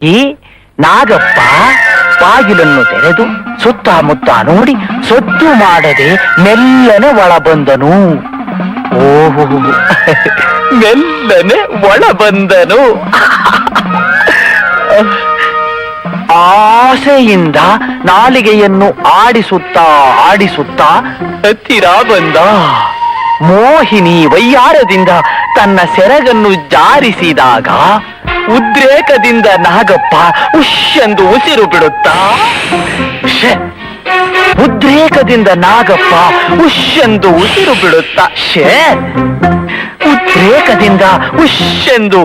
ಈ ನಾಗಪ್ಪ ಬಾಗಿಲನ್ನು ತೆರೆದು ಸುತ್ತಮುತ್ತ ನೋಡಿ ಸದ್ದು ಮಾಡದೆ ಮೆಲ್ಲನೆ ಒಳ ಬಂದನು. ಓಹೋ, ಮೆಲ್ಲನೆ ಒಳ ಬಂದನು. ಆಸೆಯಿಂದ ನಾಲಿಗೆಯನ್ನು ಆಡಿಸುತ್ತಾ ಹತ್ತಿರ ಬಂದ. ಮೋಹಿನಿ ವಯ್ಯಾರದಿಂದ ತನ್ನ ಸೆರಗನ್ನು ಜಾರಿಸಿದಾಗ ಉದ್ರೇಕದಿಂದ ನಾಗಪ್ಪ ಉಶ್ಯೆಂದು ಉಸಿರು ಬಿಡುತ್ತಾ ಉದ್ರೇಕದಿಂದ ನಾಗಪ್ಪ ಉಶ್ಯೆಂದು ಉಸಿರು ಬಿಡುತ್ತಾ ಉದ್ರೇಕದಿಂದ ಉಶ್ಯೆಂದು